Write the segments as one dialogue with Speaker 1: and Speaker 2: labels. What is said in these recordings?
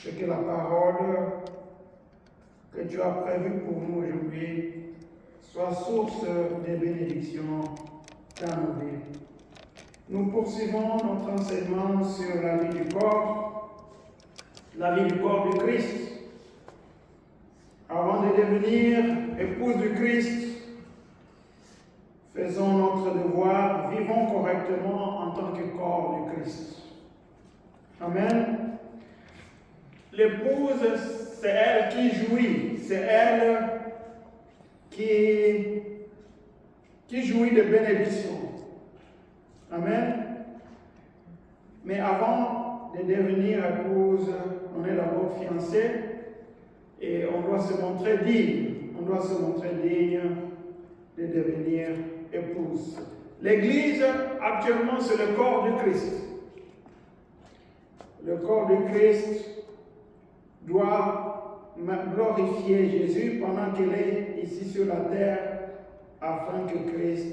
Speaker 1: et que la parole que tu as prévue pour nous aujourd'hui soit source de bénédictions dans nos vies. Nous poursuivons notre enseignement sur la vie du corps du Christ. Avant de devenir épouse du Christ, faisons notre devoir, vivons correctement en tant que corps du Christ. Amen. L'épouse, c'est elle qui jouit, c'est elle qui jouit de bénédictions. Amen. Mais avant de devenir épouse, on est d'abord fiancé et on doit se montrer digne. On doit se montrer digne de devenir épouse. L'Église, actuellement, c'est le corps du Christ. Le corps du Christ doit glorifier Jésus pendant qu'il est ici sur la terre, afin que Christ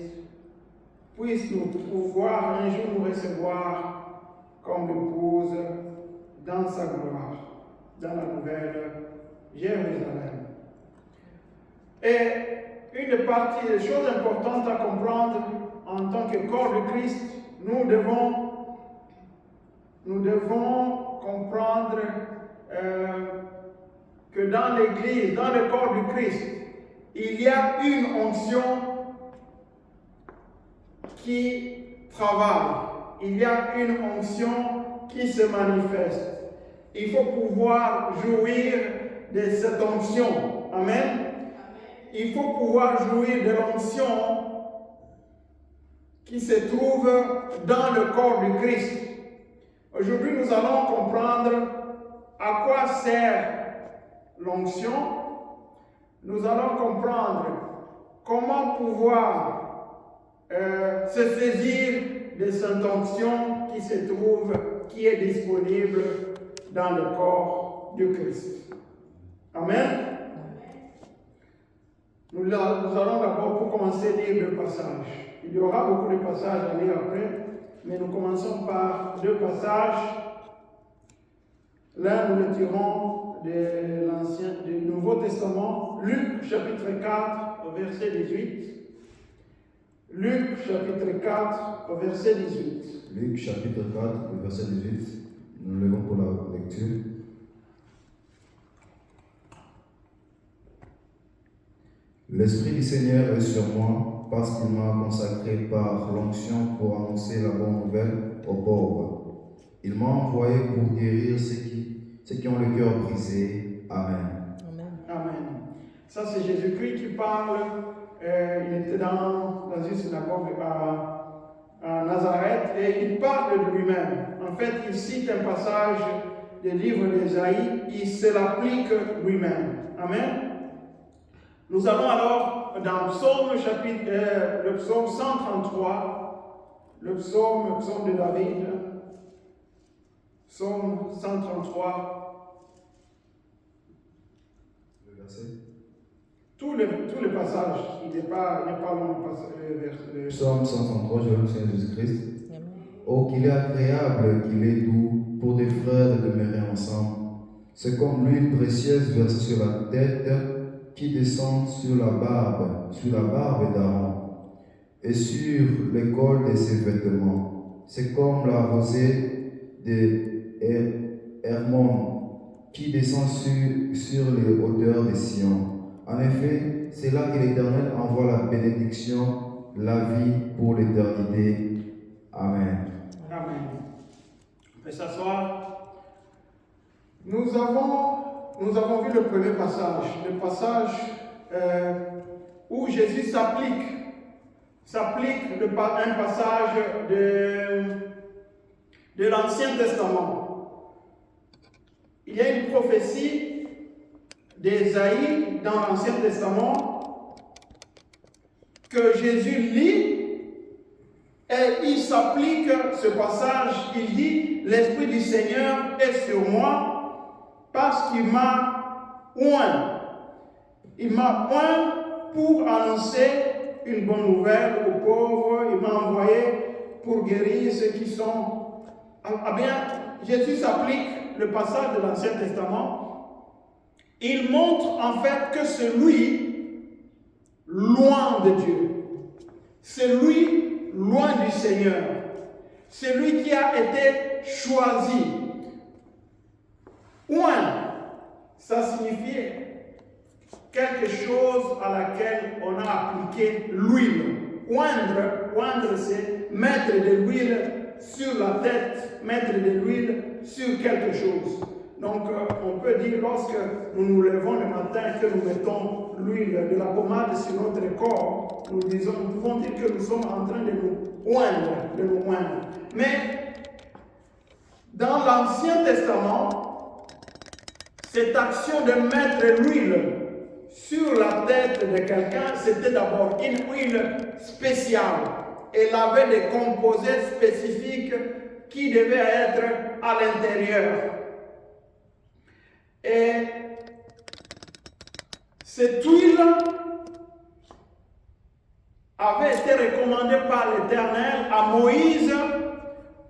Speaker 1: puisse nous pouvoir un jour nous recevoir comme épouse dans sa gloire, dans la nouvelle Jérusalem. Et une partie des choses importantes à comprendre en tant que corps de Christ, nous devons comprendre que dans l'Église, dans le corps du Christ, il y a une onction qui travaille. Il y a une onction qui se manifeste. Il faut pouvoir jouir de cette onction. Amen. Il faut pouvoir jouir de l'onction qui se trouve dans le corps du Christ. Aujourd'hui, nous allons comprendre à quoi sert l'onction. Nous allons comprendre comment pouvoir se saisir de cette onction qui se trouve, qui est disponible dans le corps du Christ. Amen. Nous allons d'abord, pour commencer, lire deux passages. Il y aura beaucoup de passages à lire après, mais nous commençons par deux passages. L'un, nous le tirons du Nouveau Testament, Luc chapitre 4, au verset 18. Luc chapitre 4, au verset 18.
Speaker 2: Luc chapitre 4, au verset 18. Nous levons pour la lecture. L'Esprit du Seigneur est sur moi, parce qu'il m'a consacré par l'onction pour annoncer la bonne nouvelle aux pauvres. Il m'a envoyé pour guérir ceux qui ont le cœur brisé. Amen.
Speaker 1: Amen. Amen. Ça, c'est Jésus-Christ qui parle. Il était dans une synagogue à Nazareth et il parle de lui-même. En fait, il cite un passage du livre d'Ésaïe, il se l'applique lui-même. Amen. Nous allons alors dans le psaume 133, le psaume de David, psaume 133.
Speaker 2: Le verset.
Speaker 1: Tous les passages, il n'est pas long le verset.
Speaker 2: Psaume 133, je le Seigneur Jésus-Christ. Oh, qu'il est agréable, qu'il est doux pour des frères de demeurer ensemble. C'est comme l'huile précieuse versée sur la tête qui descend sur la barbe d'Aaron et sur les cols de ses vêtements. C'est comme la rosée de Hermon qui descend sur les hauteurs de Sion. En effet, c'est là que l'Éternel envoie la bénédiction, la vie pour l'éternité. Amen.
Speaker 1: Amen. On peut s'asseoir. Nous avons vu le premier passage, le passage où Jésus s'applique un passage de l'Ancien Testament. Il y a une prophétie d'Ésaïe dans l'Ancien Testament que Jésus lit et il s'applique ce passage. Il dit: l'Esprit du Seigneur est sur moi parce qu'il m'a oint. Il m'a oint pour annoncer une bonne nouvelle aux pauvres. Il m'a envoyé pour guérir ceux qui sont... Ah bien, Jésus s'applique le passage de l'Ancien Testament, il montre en fait que celui loin de Dieu, celui loin du Seigneur, celui qui a été choisi, oint, ça signifiait quelque chose à laquelle on a appliqué l'huile. Oindre, c'est mettre de l'huile sur la tête, mettre de l'huile sur quelque chose. Donc, on peut dire, lorsque nous nous levons le matin, que nous mettons l'huile de la pommade sur notre corps, nous pouvons dire que nous sommes en train de nous oindre. Mais, dans l'Ancien Testament, cette action de mettre l'huile sur la tête de quelqu'un, c'était d'abord une huile spéciale. Elle avait des composés spécifiques qui devaient être à l'intérieur. Et cette huile avait été recommandée par l'Éternel à Moïse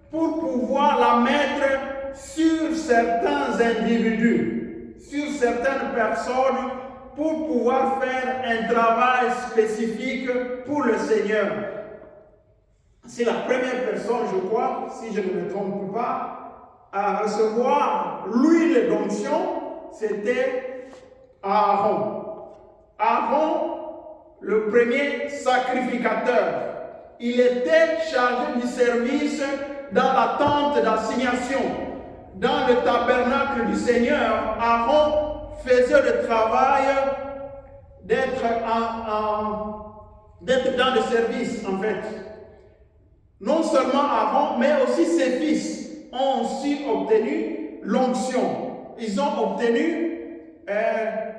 Speaker 1: pour pouvoir la mettre sur certains individus, sur certaines personnes, pour pouvoir faire un travail spécifique pour le Seigneur. C'est la première personne, je crois, si je ne me trompe pas, à recevoir l'huile d'onction, c'était Aaron. Aaron, le premier sacrificateur, il était chargé du service dans la tente d'assignation. Dans le tabernacle du Seigneur, Aaron faisait le travail d'être dans le service, en fait. Non seulement Aaron, mais aussi ses fils ont aussi obtenu l'onction. Ils ont obtenu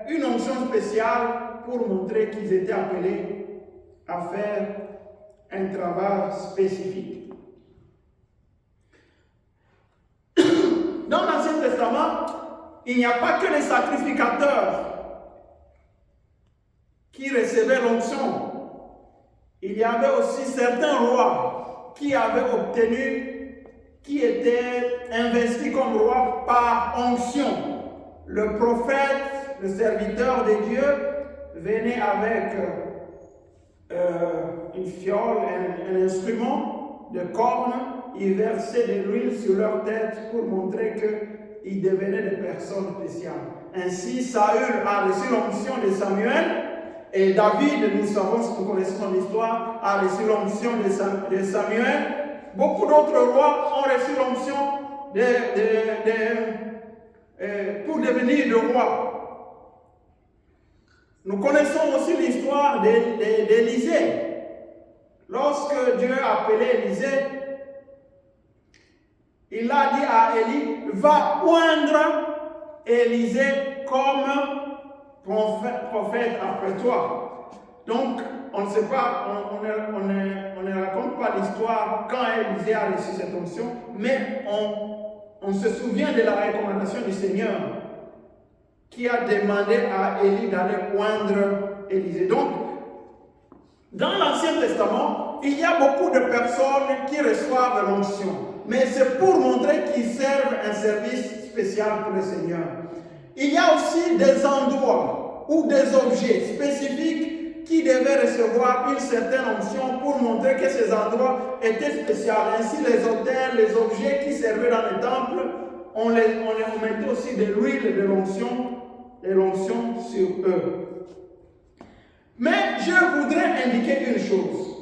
Speaker 1: une onction spéciale pour montrer qu'ils étaient appelés à faire un travail spécifique. Dans l'Ancien Testament, il n'y a pas que les sacrificateurs qui recevaient l'onction. Il y avait aussi certains rois qui avaient obtenu, qui étaient investis comme rois par onction. Le prophète, le serviteur de Dieu, venait avec une fiole, un instrument de corne, il versait de l'huile sur leur tête pour montrer qu'ils devenaient des personnes spéciales. Ainsi, Saül a reçu l'onction de Samuel, et David, nous connaissons l'histoire, a reçu l'onction de Samuel. Beaucoup d'autres rois ont reçu l'onction pour devenir de rois. Nous connaissons aussi l'histoire d'Élisée. Lorsque Dieu a appelé Élisée, il a dit à Élie, va oindre Élisée comme prophète après toi. Donc, on ne sait pas, on ne raconte pas l'histoire quand Élisée a reçu cette onction, mais on se souvient de la recommandation du Seigneur qui a demandé à Élie d'aller oindre Élisée. Donc, dans l'Ancien Testament, il y a beaucoup de personnes qui reçoivent l'onction, mais c'est pour montrer qu'ils servent un service spécial pour le Seigneur. Il y a aussi des endroits ou des objets spécifiques qui devaient recevoir une certaine onction pour montrer que ces endroits étaient spéciaux. Ainsi, les autels, les objets qui servaient dans le temple, on mettait aussi de l'huile de l'onction sur eux. Mais je voudrais indiquer une chose.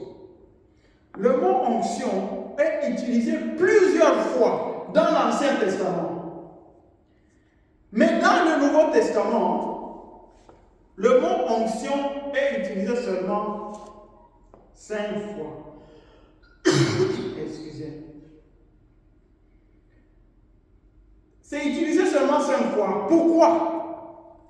Speaker 1: Le mot onction est utilisé plusieurs fois dans l'Ancien Testament. Mais dans le Nouveau Testament, le mot onction est utilisé seulement 5 fois. Excusez. C'est utilisé seulement 5 fois. Pourquoi?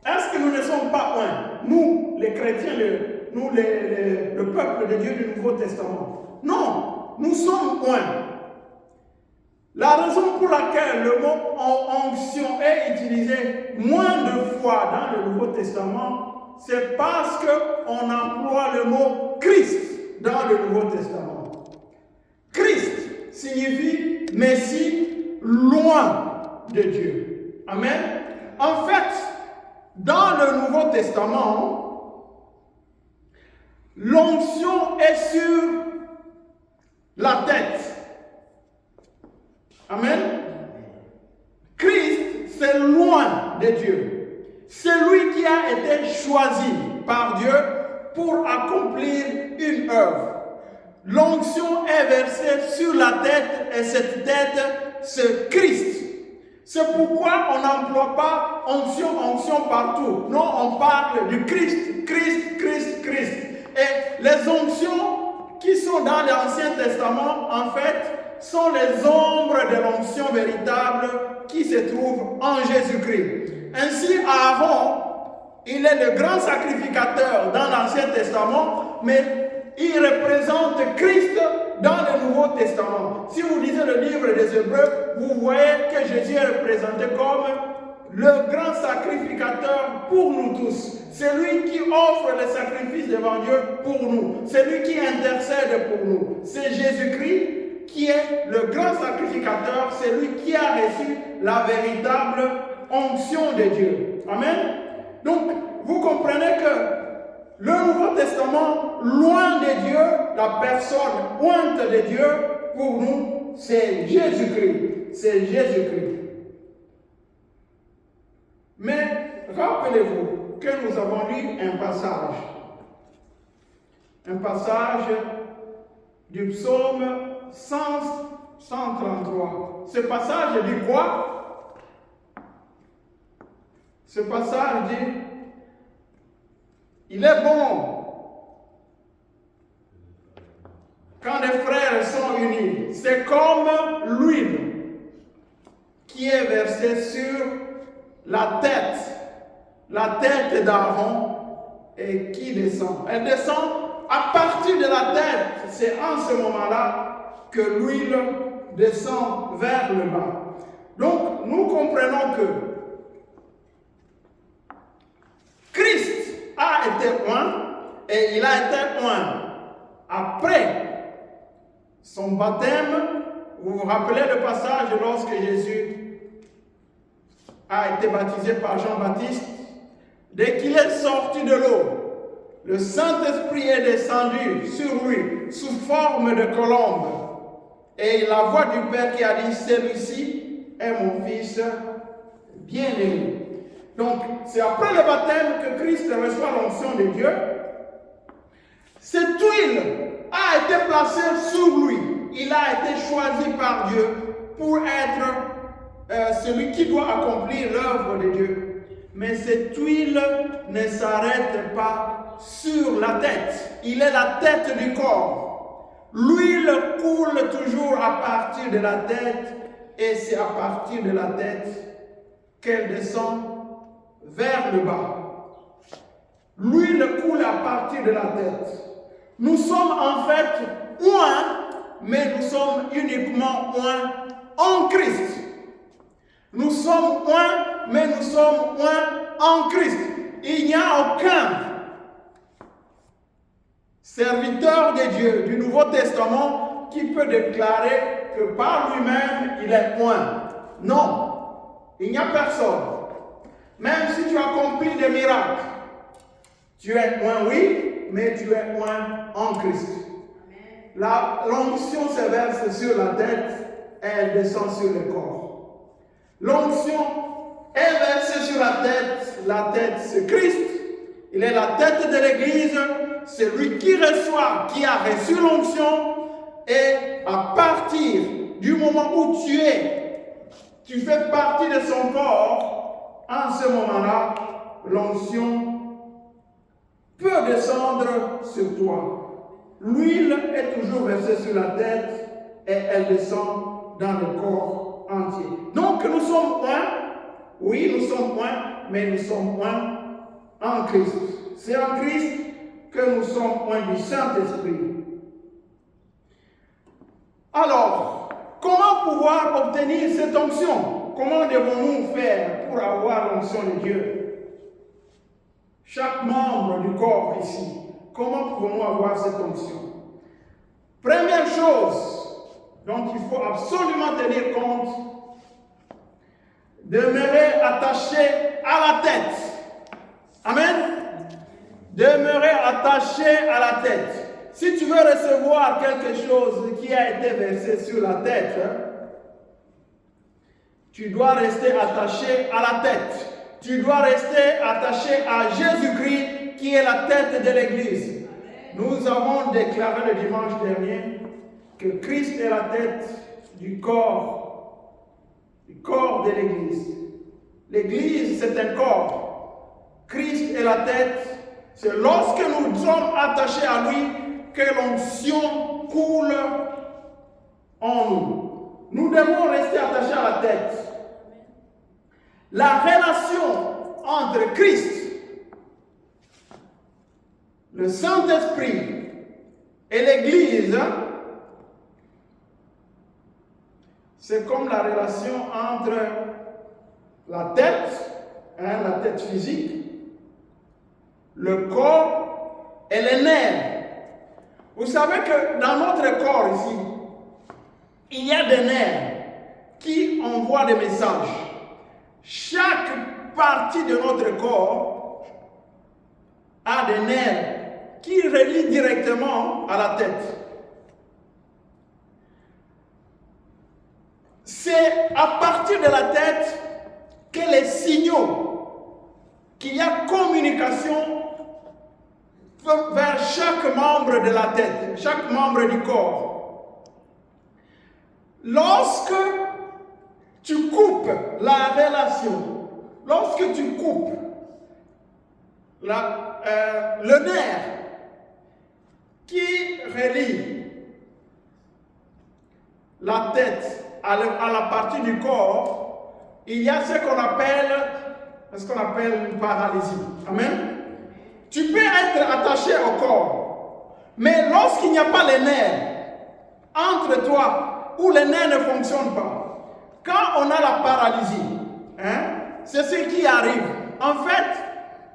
Speaker 1: Est-ce que nous ne sommes pas un? Nous, les chrétiens, le peuple de Dieu du Nouveau Testament. Non, nous sommes un. La raison pour laquelle le mot onction est utilisé moins de fois dans le Nouveau Testament, c'est parce qu'on emploie le mot Christ dans le Nouveau Testament. Christ signifie Messie loin de Dieu. Amen. En fait, dans le Nouveau Testament, l'onction est sur la tête. Amen. Christ, c'est loin de Dieu. C'est lui qui a été choisi par Dieu pour accomplir une œuvre. L'onction est versée sur la tête et cette tête, c'est Christ. C'est pourquoi on n'emploie pas onction partout. Non, on parle du Christ, Christ. Et les onctions qui sont dans l'Ancien Testament, en fait, sont les ombres de l'onction véritable qui se trouve en Jésus-Christ. Ainsi, Aaron, il est le grand sacrificateur dans l'Ancien Testament, mais il représente Christ dans le Nouveau Testament. Si vous lisez le livre des Hébreux, vous voyez que Jésus est représenté comme le grand sacrificateur pour nous tous. C'est lui qui offre le sacrifice devant Dieu pour nous. C'est lui qui intercède pour nous. C'est Jésus-Christ qui est le grand sacrificateur. C'est lui qui a reçu la véritable onction de Dieu. Amen. Donc, vous comprenez que le Nouveau Testament, loin de Dieu, la personne ointe de Dieu, pour nous, c'est Jésus-Christ. C'est Jésus-Christ. Mais rappelez-vous que nous avons lu un passage. Un passage du psaume 133. Ce passage dit quoi? Ce passage dit: il est bon quand les frères sont unis. C'est comme l'huile qui est versée sur la tête d'Aaron et qui descend. Elle descend à partir de la tête. C'est en ce moment-là que l'huile descend vers le bas. Donc, nous comprenons que Christ a été oint et il a été oint après son baptême. Vous vous rappelez le passage lorsque Jésus a été baptisé par Jean-Baptiste? Dès qu'il est sorti de l'eau, le Saint-Esprit est descendu sur lui sous forme de colombe. Et la voix du Père qui a dit: celui-ci est mon Fils bien-aimé. Donc, c'est après le baptême que Christ reçoit l'onction de Dieu. Cette huile a été placée sur lui. Il a été choisi par Dieu pour être celui qui doit accomplir l'œuvre de Dieu. Mais cette huile ne s'arrête pas sur la tête. Il est la tête du corps. L'huile coule toujours à partir de la tête et c'est à partir de la tête qu'elle descend vers le bas. L'huile coule à partir de la tête. Nous sommes en fait oints, mais nous sommes uniquement oints en Christ. Nous sommes oints, mais nous sommes oints en Christ. Il n'y a aucun serviteur de Dieu du Nouveau Testament qui peut déclarer que par lui-même il est oint. Non, il n'y a personne. Même si tu accomplis des miracles, tu es oint, oui, mais tu es oint en Christ. L'onction se verse sur la tête et elle descend sur le corps. L'onction est versée sur la tête c'est Christ. Il est la tête de l'Église, c'est lui qui reçoit, qui a reçu l'onction, et à partir du moment où tu fais partie de son corps, en ce moment-là, l'onction peut descendre sur toi. L'huile est toujours versée sur la tête et elle descend dans le corps entier. Donc nous sommes oints, oui nous sommes oints, mais nous sommes oints en Christ. C'est en Christ que nous sommes oints du Saint-Esprit. Alors, comment pouvoir obtenir cette onction? Comment devons-nous faire pour avoir l'onction de Dieu? Chaque membre du corps ici, comment pouvons-nous avoir cette onction? Première chose dont il faut absolument tenir compte, demeurer attaché à la tête. Amen. Demeurer attaché à la tête. Si tu veux recevoir quelque chose qui a été versé sur la tête, tu dois rester attaché à la tête. Tu dois rester attaché à Jésus-Christ qui est la tête de l'Église. Nous avons déclaré le dimanche dernier que Christ est la tête du corps de l'Église. L'Église, c'est un corps. Christ est la tête. C'est lorsque nous sommes attachés à lui que l'onction coule en nous. Nous devons rester attachés à la tête. La relation entre Christ, le Saint-Esprit et l'Église, c'est comme la relation entre la tête physique, le corps et les nerfs. Vous savez que dans notre corps ici, il y a des nerfs qui envoient des messages. Chaque partie de notre corps a des nerfs qui relient directement à la tête. C'est à partir de la tête que les signaux, qu'il y a communication vers chaque membre de la tête, chaque membre du corps. Lorsque tu coupes la relation, lorsque tu coupes le nerf qui relie la tête à la partie du corps, il y a ce qu'on appelle une paralysie. Amen. Tu peux être attaché au corps, mais lorsqu'il n'y a pas les nerfs entre toi, ou les nerfs ne fonctionnent pas, quand on a la paralysie, c'est ce qui arrive. En fait,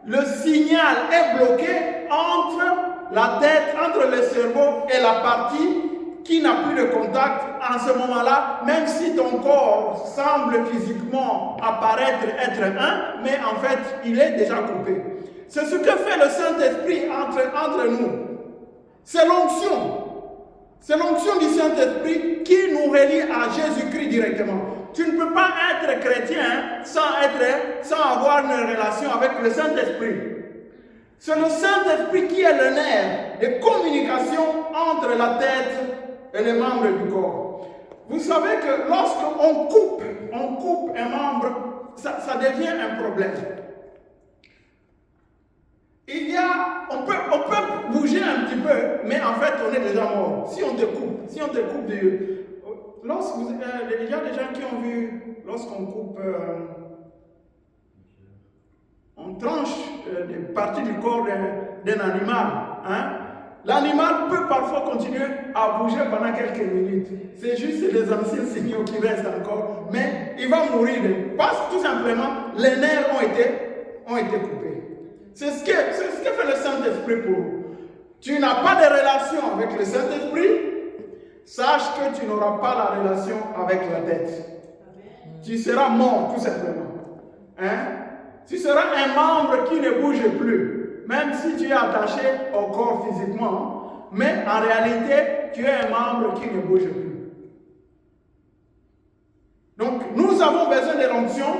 Speaker 1: le signal est bloqué entre la tête, entre le cerveau et la partie qui n'a plus de contact en ce moment-là, même si ton corps semble physiquement apparaître être un, mais en fait, il est déjà coupé. C'est ce que fait le Saint-Esprit entre nous. C'est l'onction. C'est l'onction du Saint-Esprit qui nous relie à Jésus-Christ directement. Tu ne peux pas être chrétien sans avoir une relation avec le Saint-Esprit. C'est le Saint-Esprit qui est le nerf de communication entre la tête et les membres du corps. Vous savez que lorsqu'on coupe un membre, ça devient un problème. On peut bouger un petit peu, mais en fait, on est déjà mort. Si on te coupe, il y a des gens qui ont vu, lorsqu'on coupe, on tranche des parties du corps d'un animal, l'animal peut parfois continuer à bouger pendant quelques minutes. C'est juste les anciens signaux qui restent encore, mais il va mourir parce que tout simplement, les nerfs ont été coupés. C'est ce que fait le Saint-Esprit pour nous. Tu n'as pas de relation avec le Saint-Esprit, sache que tu n'auras pas la relation avec la tête. Tu seras mort, tout simplement. Tu seras un membre qui ne bouge plus, même si tu es attaché au corps physiquement, mais en réalité, tu es un membre qui ne bouge plus. Donc, nous avons besoin de l'onction,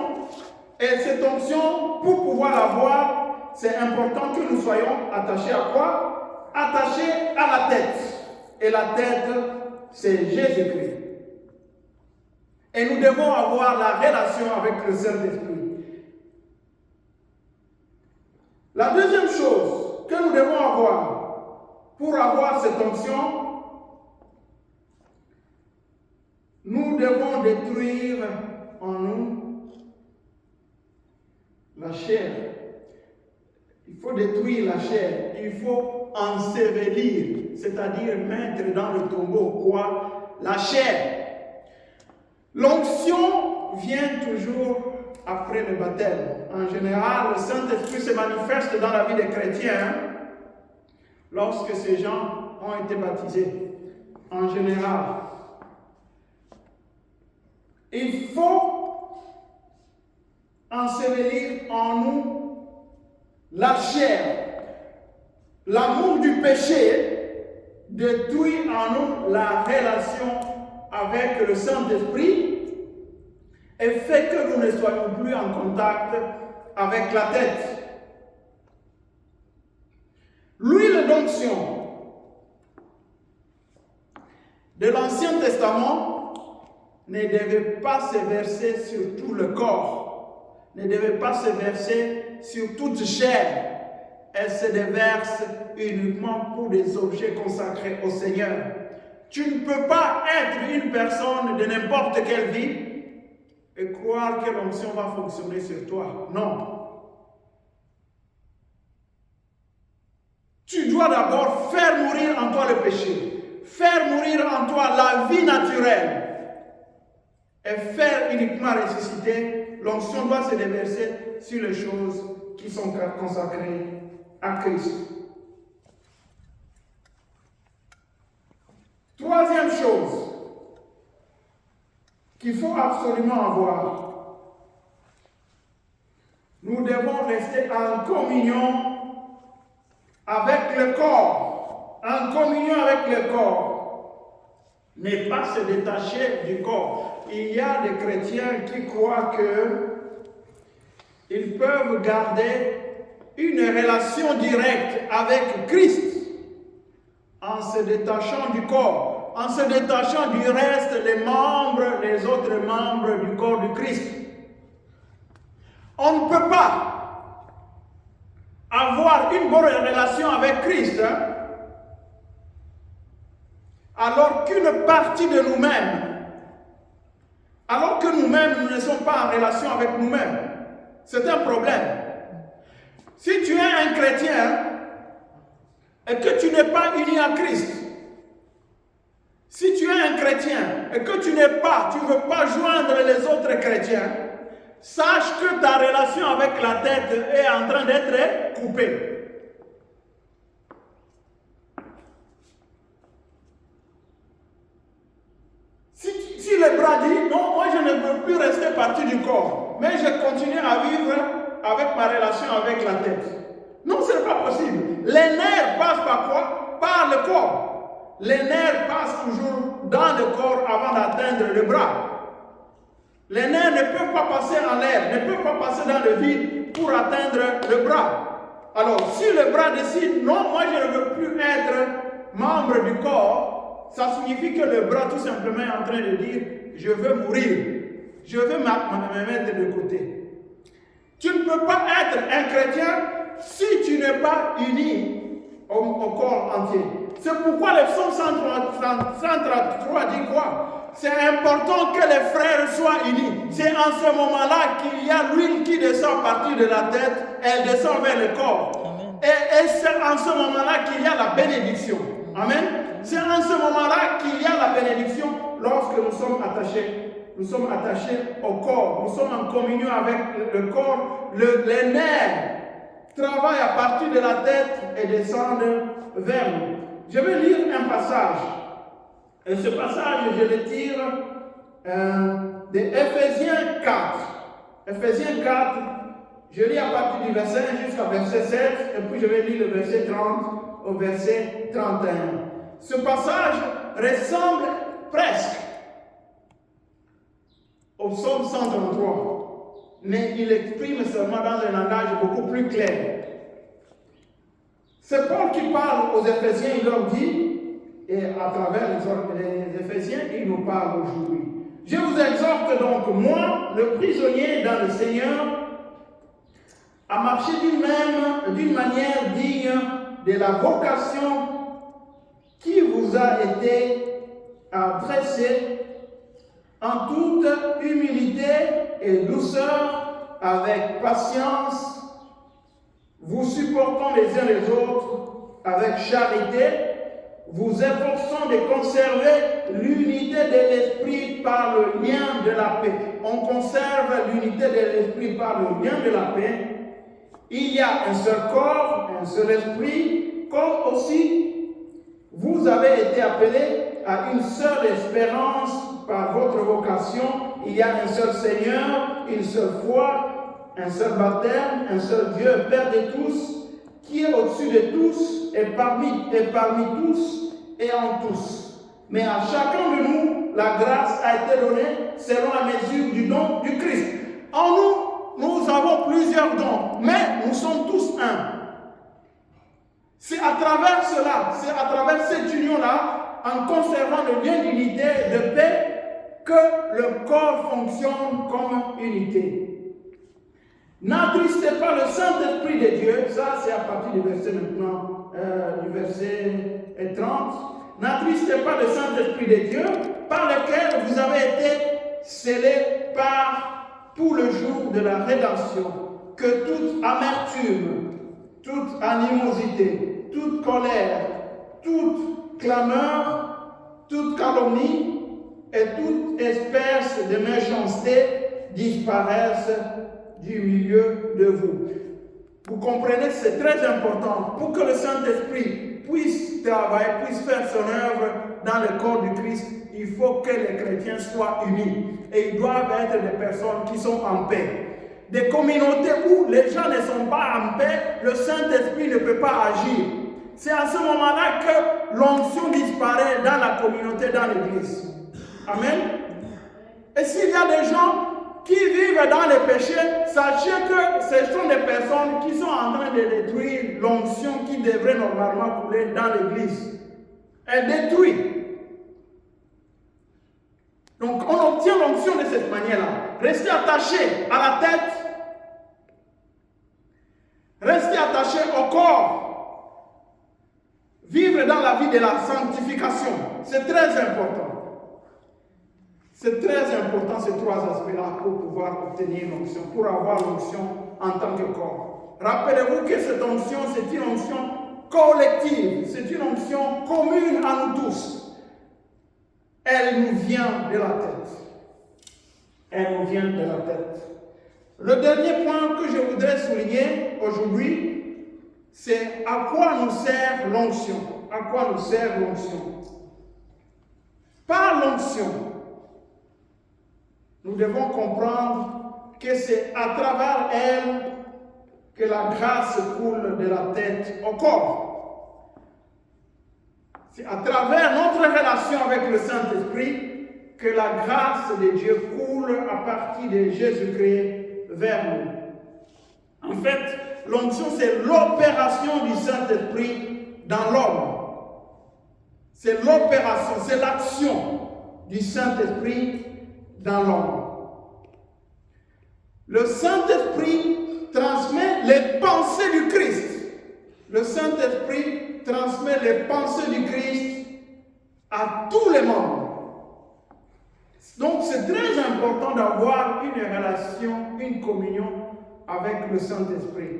Speaker 1: et cette onction, pour pouvoir l'avoir, c'est important que nous soyons attachés à quoi? Attachés à la tête. Et la tête, c'est Jésus-Christ. Et nous devons avoir la relation avec le Saint-Esprit. La deuxième chose que nous devons avoir pour avoir cette onction, nous devons détruire en nous la chair. Il faut détruire la chair, il faut ensevelir, c'est-à-dire mettre dans le tombeau quoi? La chair. L'onction vient toujours après le baptême. En général, le Saint-Esprit se manifeste dans la vie des chrétiens lorsque ces gens ont été baptisés. En général. Il faut ensevelir en nous la chair. L'amour du péché détruit en nous la relation avec le Saint-Esprit et fait que nous ne soyons plus en contact avec la tête. L'huile d'onction de l'Ancien Testament ne devait pas se verser sur tout le corps, ne devait pas se verser sur toute chair. Elle se déverse uniquement pour des objets consacrés au Seigneur. Tu ne peux pas être une personne de n'importe quelle vie et croire que l'onction va fonctionner sur toi. Non. Tu dois d'abord faire mourir en toi le péché, faire mourir en toi la vie naturelle et faire uniquement ressusciter. L'onction doit se déverser sur les choses qui sont consacrées à Christ. Troisième chose qu'il faut absolument avoir, nous devons rester en communion avec le corps, en communion avec le corps, ne pas se détacher du corps. Il y a des chrétiens qui croient qu'ils peuvent garder une relation directe avec Christ en se détachant du corps, en se détachant du reste, les autres membres du corps du Christ. On ne peut pas avoir une bonne relation avec Christ alors qu'une partie de nous-mêmes, alors que nous-mêmes, nous ne sommes pas en relation avec nous-mêmes. C'est un problème. Si tu es un chrétien et que tu n'es pas uni à Christ, si tu es un chrétien et que tu ne veux pas joindre les autres chrétiens, sache que ta relation avec la tête est en train d'être coupée. Si le bras dit, non, moi je ne veux plus rester partie du corps, mais je continue à vivre avec ma relation avec la tête. Non, ce n'est pas possible. Les nerfs passent par quoi? Par le corps. Les nerfs passent toujours dans le corps avant d'atteindre le bras. Les nerfs ne peuvent pas passer en l'air, ne peuvent pas passer dans le vide pour atteindre le bras. Alors, si le bras décide, non, moi je ne veux plus être membre du corps, ça signifie que le bras tout simplement est en train de dire, je veux mourir, je veux me mettre de côté. Tu ne peux pas être un chrétien si tu n'es pas uni au corps entier. C'est pourquoi le psaume 133 dit quoi? C'est important que les frères soient unis. C'est en ce moment-là qu'il y a l'huile qui descend à partir de la tête, elle descend vers le corps. Et c'est en ce moment-là qu'il y a la bénédiction. Amen. C'est en ce moment-là qu'il y a la bénédiction lorsque nous sommes attachés. Nous sommes attachés au corps. Nous sommes en communion avec le corps. Les nerfs travaillent à partir de la tête et descendent vers nous. Je vais lire un passage. Et ce passage, je le tire de Ephésiens 4. Ephésiens 4, je lis à partir du verset 1 jusqu'à verset 7, et puis je vais lire le verset 30 au verset 31. Ce passage ressemble presque au psaume 133, mais il exprime seulement dans un langage beaucoup plus clair. C'est Paul qui parle aux Éphésiens, il leur dit, et à travers les Éphésiens, il nous parle aujourd'hui. Je vous exhorte donc, moi, le prisonnier dans le Seigneur, à marcher d'une manière digne de la vocation qui vous a été adressée en toute humilité et douceur, avec patience, vous supportant les uns les autres avec charité, vous efforçant de conserver l'unité de l'esprit par le lien de la paix. On conserve l'unité de l'esprit par le lien de la paix. Il y a un seul corps, un seul esprit, comme aussi vous avez été appelés à une seule espérance par votre vocation. Il y a un seul Seigneur, une seule foi, un seul baptême, un seul Dieu, Père de tous, qui est au-dessus de tous et parmi tous et en tous. Mais à chacun de nous, la grâce a été donnée selon la mesure du don du Christ. En nous avons plusieurs dons, mais nous sommes tous un. C'est à travers cela, c'est à travers cette union-là, en conservant le lien d'unité, de paix, que le corps fonctionne comme unité. N'attristez pas le Saint-Esprit de Dieu, ça c'est à partir du verset maintenant, du verset 30. N'attristez pas le Saint-Esprit de Dieu, par lequel vous avez été scellés pour le jour de la rédemption. Que toute amertume, toute animosité, toute colère, toute clameur, toute calomnie et toute espèce de méchanceté disparaissent du milieu de vous. Vous comprenez, c'est très important pour que le Saint-Esprit puisse travailler, puisse faire son œuvre dans le corps du Christ. Il faut que les chrétiens soient unis et ils doivent être des personnes qui sont en paix. Des communautés où les gens ne sont pas en paix, le Saint-Esprit ne peut pas agir. C'est à ce moment-là que l'onction disparaît dans la communauté, dans l'Église. Amen. Et s'il y a des gens qui vivent dans les péchés, sachez que ce sont des personnes qui sont en train de détruire l'onction qui devrait normalement couler dans l'Église. Elle détruit. Donc on obtient l'onction de cette manière-là. Restez attachés à la tête. Restez attachés au corps. Vivre dans la vie de la sanctification. C'est très important. C'est très important ces trois aspects-là pour pouvoir obtenir l'onction, pour avoir l'onction en tant que corps. Rappelez-vous que cette onction, c'est une onction collective, c'est une onction commune à nous tous. Elle nous vient de la tête. Elle nous vient de la tête. Le dernier point que je voudrais souligner aujourd'hui, c'est à quoi nous sert l'onction. À quoi nous sert l'onction? Par l'onction, nous devons comprendre que c'est à travers elle que la grâce coule de la tête au corps. C'est à travers notre relation avec le Saint-Esprit que la grâce de Dieu coule à partir de Jésus-Christ vers nous. En fait, l'onction, c'est l'opération du Saint-Esprit dans l'homme. C'est l'opération, c'est l'action du Saint-Esprit dans l'homme. Le Saint-Esprit transmet les pensées du Christ. Le Saint-Esprit transmet les pensées du Christ à tous les membres. Donc c'est très important d'avoir une relation, une communion avec le Saint-Esprit.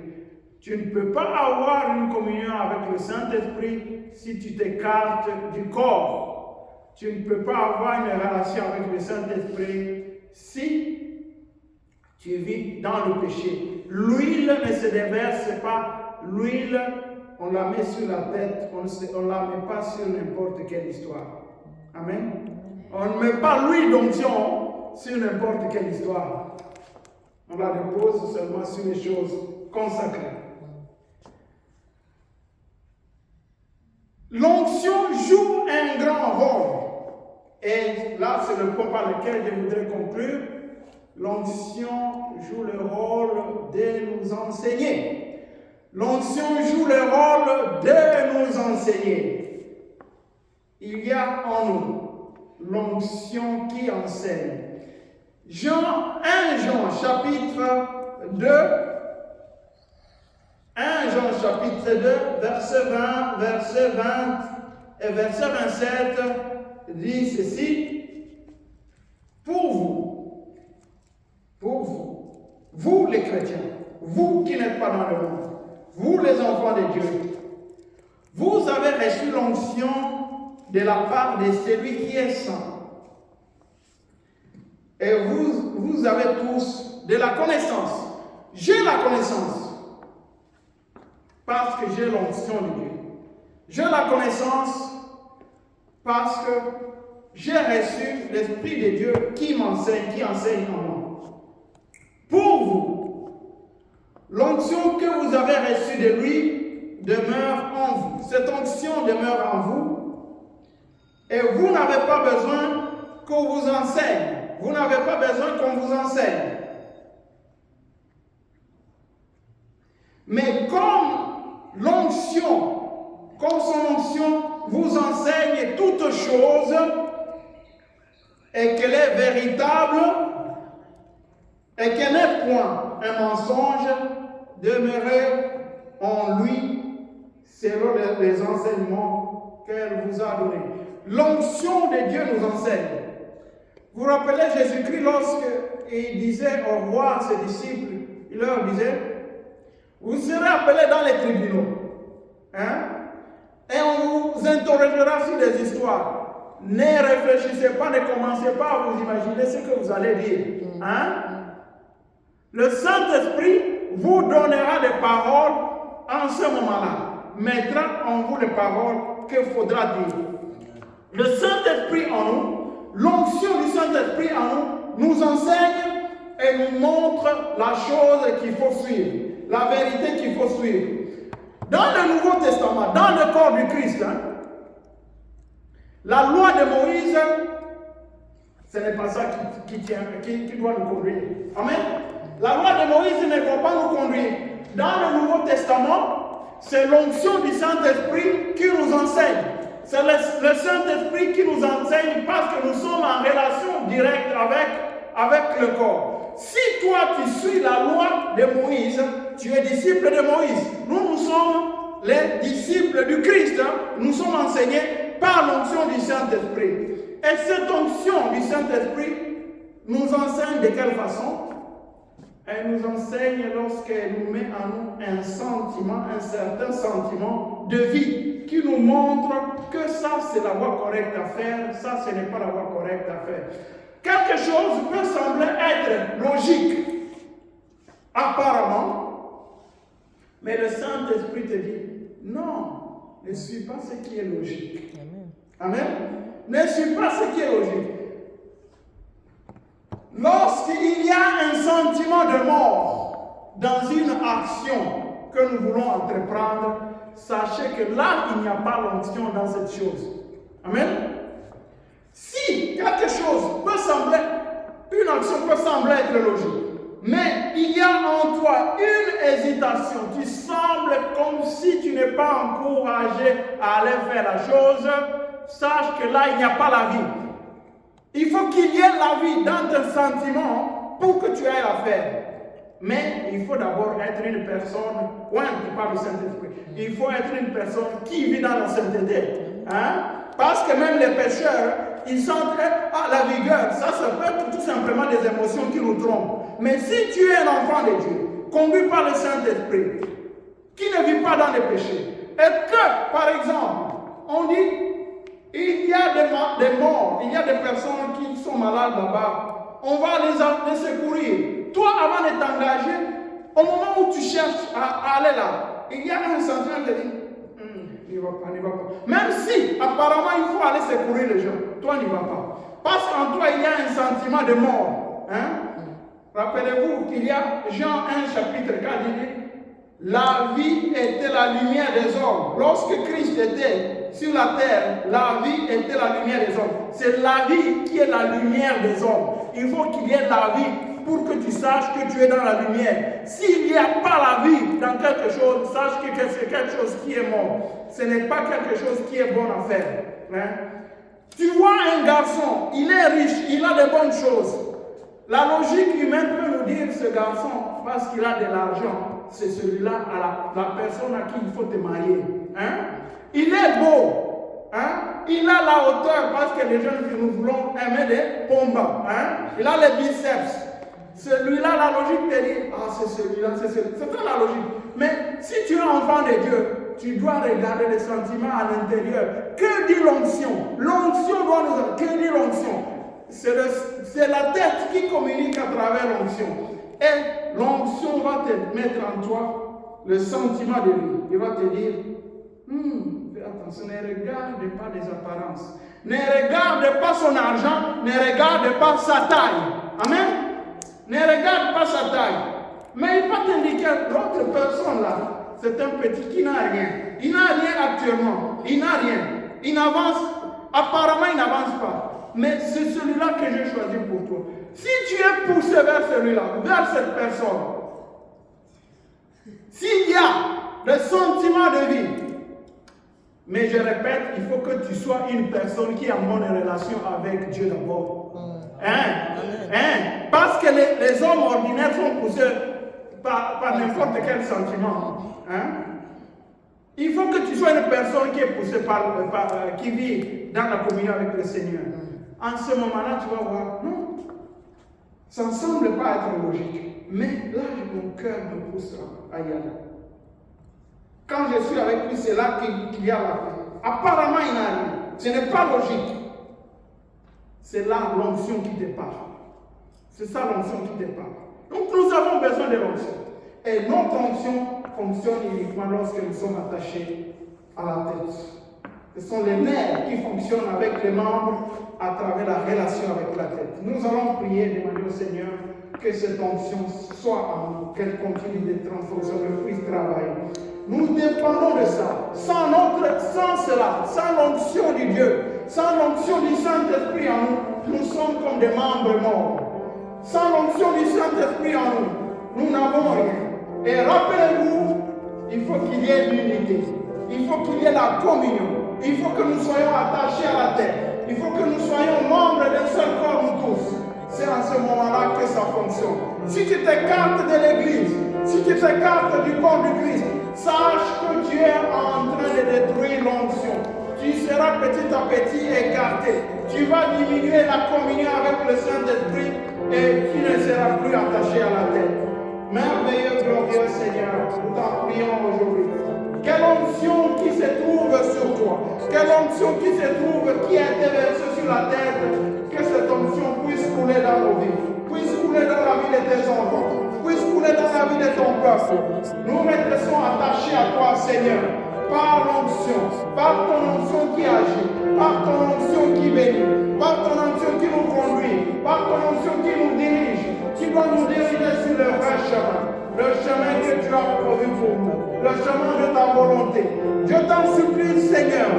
Speaker 1: Tu ne peux pas avoir une communion avec le Saint-Esprit si tu t'écartes du corps. Tu ne peux pas avoir une relation avec le Saint-Esprit si tu vis dans le péché. L'huile ne se déverse pas. L'huile, on la met sur la tête, on ne la met pas sur n'importe quelle histoire. Amen. On ne met pas l'huile d'onction sur n'importe quelle histoire. On la dépose seulement sur les choses consacrées. L'onction joue un grand rôle. Et là, c'est le point par lequel je voudrais conclure. L'onction joue le rôle de nous enseigner. L'onction joue le rôle de nous enseigner. Il y a en nous l'onction qui enseigne. 1 Jean chapitre 2, 1 Jean chapitre 2, verset 20, verset 20 et verset 27 dit ceci. Vous les chrétiens, vous qui n'êtes pas dans le monde, vous les enfants de Dieu, vous avez reçu l'onction de la part de celui qui est saint. Et vous avez tous de la connaissance. J'ai la connaissance parce que j'ai l'onction de Dieu. J'ai la connaissance parce que j'ai reçu l'Esprit de Dieu qui m'enseigne, qui enseigne en moi. Pour vous, L'onction que vous avez reçue de lui demeure en vous. Cette onction demeure en vous. Et vous n'avez pas besoin qu'on vous enseigne. Vous n'avez pas besoin qu'on vous enseigne. Mais comme l'onction, comme son onction vous enseigne toutes choses et qu'elle est véritable et qu'elle n'est point un mensonge, demeurez en lui selon les enseignements qu'elle vous a donnés. L'onction de Dieu nous enseigne. Vous vous rappelez Jésus-Christ lorsqu'il disait au revoir à ses disciples, il leur disait, vous serez appelés dans les tribunaux, et on vous interrogera sur des histoires. Ne réfléchissez pas, ne commencez pas à vous imaginer ce que vous allez dire. Le Saint-Esprit vous donnera des paroles en ce moment-là, mettra en vous les paroles qu'il faudra dire. Le Saint-Esprit en nous, l'onction du Saint-Esprit en nous, nous enseigne et nous montre la chose qu'il faut suivre, la vérité qu'il faut suivre. Dans le Nouveau Testament, dans le corps du Christ, la loi de Moïse, ce n'est pas ça qui doit nous conduire. Amen. La loi de Moïse ne doit pas nous conduire. Dans le Nouveau Testament, c'est l'onction du Saint-Esprit qui nous enseigne. C'est le Saint-Esprit qui nous enseigne parce que nous sommes en relation directe avec le corps. Si toi tu suis la loi de Moïse, tu es disciple de Moïse. Nous sommes les disciples du Christ. Nous sommes enseignés par l'onction du Saint-Esprit. Et cette onction du Saint-Esprit nous enseigne de quelle façon? Elle nous enseigne lorsqu'elle nous met en nous un sentiment, un certain sentiment de vie qui nous montre que ça c'est la voie correcte à faire, ça ce n'est pas la voie correcte à faire. Quelque chose peut sembler être logique, apparemment, mais le Saint-Esprit te dit, non, ne suis pas ce qui est logique. Amen. Ne suis pas ce qui est logique. Lorsqu'il y a un sentiment de mort dans une action que nous voulons entreprendre, sachez que là, il n'y a pas l'onction dans cette chose. Amen. Si quelque chose peut sembler, une action peut sembler être logique, mais il y a en toi une hésitation, tu sembles comme si tu n'es pas encouragé à aller faire la chose, sache que là, il n'y a pas la vie. Il faut qu'il y ait la vie dans tes sentiments pour que tu ailles la faire. Mais il faut d'abord être une personne, ouais, tu parles du Saint-Esprit, il faut être une personne qui vit dans la sainteté. Parce que même les pécheurs, ils sentent la vigueur. Ça peut être tout simplement des émotions qui nous trompent. Mais si tu es un enfant de Dieu, conduit par le Saint-Esprit, qui ne vit pas dans les péchés, et que, par exemple, on dit, il y a des morts, il y a des personnes qui sont malades là-bas, on va les secourir. Toi, avant de t'engager, au moment où tu cherches à aller là, il y a un sentiment de dire, n'y va pas, n'y va pas. Même si, apparemment, il faut aller secourir les gens, toi n'y vas pas. Parce qu'en toi, il y a un sentiment de mort. Rappelez-vous qu'il y a Jean 1, chapitre 4, il dit, la vie était la lumière des hommes. Lorsque Christ était sur la terre, la vie était la lumière des hommes. C'est la vie qui est la lumière des hommes. Il faut qu'il y ait la vie pour que tu saches que tu es dans la lumière. S'il n'y a pas la vie dans quelque chose, sache que c'est quelque chose qui est mort. Ce n'est pas quelque chose qui est bon à faire. Tu vois un garçon, il est riche, il a de bonnes choses. La logique humaine peut nous dire ce garçon, parce qu'il a de l'argent, c'est celui-là, la personne à qui il faut te marier. Il est beau. Il a la hauteur, parce que les jeunes, nous voulons aimer des pombas. Il a les biceps. Celui-là, la logique te dit, c'est celui-là, c'est celui-là. C'est ça la logique. Mais si tu es enfant de Dieu, tu dois regarder les sentiments à l'intérieur. Que dit l'onction? L'onction doit nous... Que dit l'onction? C'est la tête qui communique à travers l'onction. Et l'onction va te mettre en toi le sentiment de lui. Il va te dire, fais attention, ne regarde pas les apparences. Ne regarde pas son argent, ne regarde pas sa taille. Amen. Ne regarde pas sa taille. Mais il va t'indiquer que l'autre personne là, c'est un petit qui n'a rien. Il n'a rien actuellement. Il n'a rien. Il n'avance. Apparemment, il n'avance pas. Mais c'est celui-là que j'ai choisi pour toi. Si tu es poussé vers celui-là, vers cette personne, s'il y a des sentiments de vie, mais je répète, il faut que tu sois une personne qui a en bonne relation avec Dieu d'abord. Parce que les hommes ordinaires sont poussés par n'importe quel sentiment. Il faut que tu sois une personne qui est poussée qui vit dans la communion avec le Seigneur. En ce moment-là, tu vas voir, non, ça ne semble pas être logique. Mais là, mon cœur me pousse à y aller. Quand je suis avec lui, c'est là qu'il y a la paix. Apparemment, il n'a rien. Ce n'est pas logique. C'est là l'onction qui te parle. C'est ça l'onction qui te parle. Donc nous avons besoin de l'onction. Et notre onction fonctionne uniquement lorsque nous sommes attachés à la tête. Ce sont les nerfs qui fonctionnent avec les membres à travers la relation avec la tête. Nous allons prier, demander au Seigneur que cette onction soit en nous, qu'elle continue d'être en fonction, qu'elle puisse travailler. Nous dépendons de ça. Sans cela, sans l'onction du Dieu, sans l'onction du Saint-Esprit en nous, nous sommes comme des membres morts. Sans l'onction du Saint-Esprit en nous, nous n'avons rien. Et rappelez-vous, il faut qu'il y ait l'unité. Il faut qu'il y ait la communion. Il faut que nous soyons attachés à la tête. Il faut que nous soyons membres d'un seul corps, nous tous. C'est en ce moment-là que ça fonctionne. Si tu t'écartes de l'Église, si tu t'écartes du corps du Christ, sache que tu es en train de détruire l'onction. Tu seras petit à petit écarté. Tu vas diminuer la communion avec le Saint-Esprit et tu ne seras plus attaché à la tête. Merveilleux, glorieux Seigneur, nous t'en prions aujourd'hui. Quelle onction qui se trouve sur toi, quelle onction qui se trouve, qui a été versée sur la tête, que cette onction puisse couler dans nos vies, puisse couler dans la vie de tes enfants, puisse couler dans la vie de ton peuple. Nous restons attachés à toi, Seigneur, par l'onction, par ton onction qui agit, par ton onction qui bénit, par ton onction qui nous conduit, par ton onction qui nous dirige, qui doit nous diriger sur le vrai chemin. Le chemin que tu as prévu pour nous, le chemin de ta volonté. Je t'en supplie, Seigneur,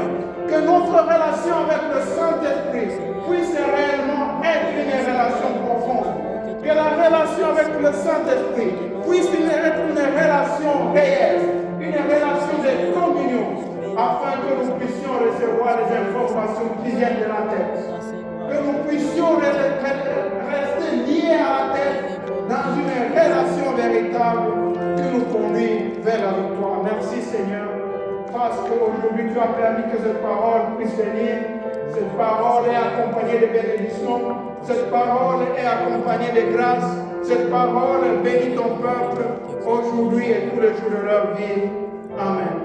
Speaker 1: que notre relation avec le Saint-Esprit puisse réellement être une relation profonde. Que la relation avec le Saint-Esprit puisse être une relation réelle, une relation de communion, afin que nous puissions recevoir les informations qui viennent de la tête. Que nous puissions rester liés à la tête dans une relation véritable qui nous conduit vers la victoire. Merci Seigneur, parce qu'aujourd'hui tu as permis que cette parole puisse venir. Cette parole est accompagnée de bénédictions. Cette parole est accompagnée de grâce. Cette parole bénit ton peuple aujourd'hui et tous les jours de leur vie. Amen.